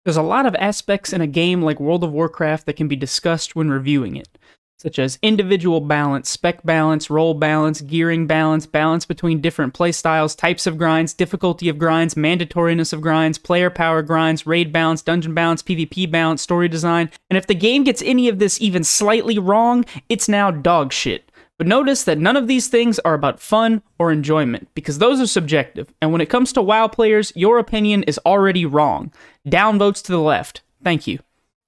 There's a lot of aspects in a game like World of Warcraft that can be discussed when reviewing it, such as individual balance, spec balance, role balance, gearing balance, balance between different playstyles, types of grinds, difficulty of grinds, mandatoriness of grinds, player power grinds, raid balance, dungeon balance, PvP balance, story design, and if the game gets any of this even slightly wrong, it's now dog shit. But notice that none of these things are about fun or enjoyment, because those are subjective, and when it comes to WoW players, your opinion is already wrong. Downvotes to the left. Thank you.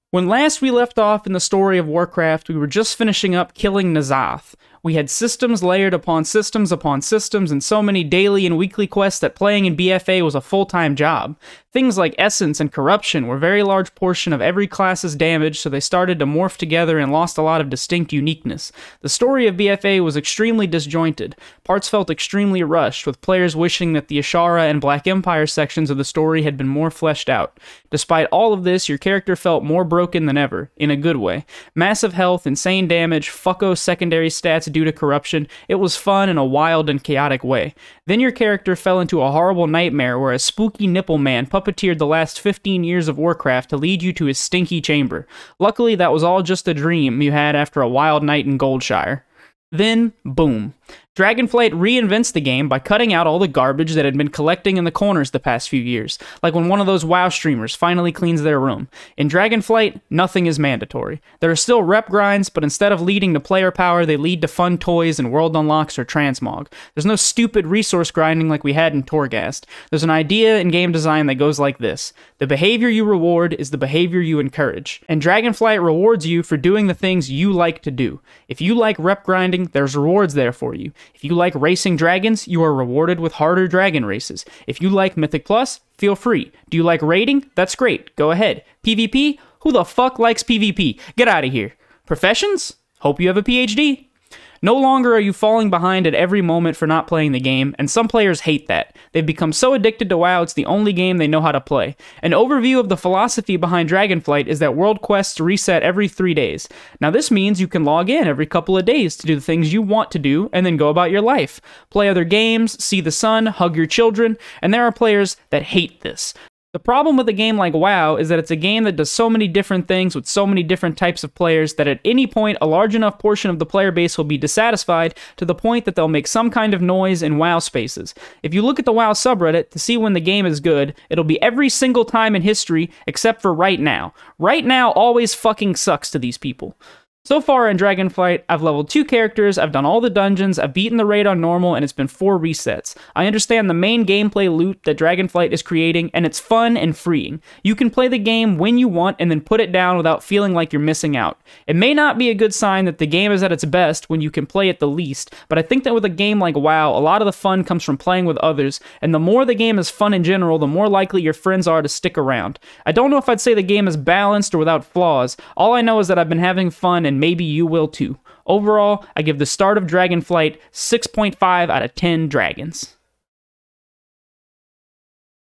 When last we left off in the story of Warcraft, we were just finishing up killing N'Zoth. We had systems layered upon systems, and so many daily and weekly quests that playing in BFA was a full-time job. Things like Essence and Corruption were a very large portion of every class's damage, so they started to morph together and lost a lot of distinct uniqueness. The story of BFA was extremely disjointed. Parts felt extremely rushed, with players wishing that the Ashara and Black Empire sections of the story had been more fleshed out. Despite all of this, your character felt more broken than ever, in a good way. Massive health, insane damage, fucko secondary stats due to corruption. It was fun in a wild and chaotic way. Then your character fell into a horrible nightmare where a spooky nipple man puppeteered the last 15 years of Warcraft to lead you to his stinky chamber. Luckily, that was all just a dream you had after a wild night in Goldshire. Then, boom. DragonFlight reinvents the game by cutting out all the garbage that had been collecting in the corners the past few years, like when one of those WoW streamers finally cleans their room. In DragonFlight, nothing is mandatory. There are still rep grinds, but instead of leading to player power, they lead to fun toys and world unlocks or transmog. There's no stupid resource grinding like we had in Torghast. There's an idea in game design that goes like this. The behavior you reward is the behavior you encourage, and DragonFlight rewards you for doing the things you like to do. If you like rep grinding, there's rewards there for you. If you like racing dragons, you are rewarded with harder dragon races. If you like Mythic Plus, feel free. Do you like raiding? That's great. Go ahead. PvP? Who the fuck likes PvP? Get out of here. Professions? Hope you have a PhD. No longer are you falling behind at every moment for not playing the game, and some players hate that. They've become so addicted to WoW it's the only game they know how to play. An overview of the philosophy behind DragonFlight is that world quests reset every 3 days. Now this means you can log in every couple of days to do the things you want to do, and then go about your life. Play other games, see the sun, hug your children, and there are players that hate this. The problem with a game like WoW is that it's a game that does so many different things with so many different types of players that at any point a large enough portion of the player base will be dissatisfied to the point that they'll make some kind of noise in WoW spaces. If you look at the WoW subreddit to see when the game is good, it'll be every single time in history except for right now. Right now always fucking sucks to these people. So far in DragonFlight, I've leveled 2 characters, I've done all the dungeons, I've beaten the raid on normal, and it's been 4 resets. I understand the main gameplay loop that DragonFlight is creating, and it's fun and freeing. You can play the game when you want and then put it down without feeling like you're missing out. It may not be a good sign that the game is at its best when you can play it the least, but I think that with a game like WoW, a lot of the fun comes from playing with others, and the more the game is fun in general, the more likely your friends are to stick around. I don't know if I'd say the game is balanced or without flaws. All I know is that I've been having fun and maybe you will too. Overall, I give the start of DragonFlight 6.5 out of 10 dragons.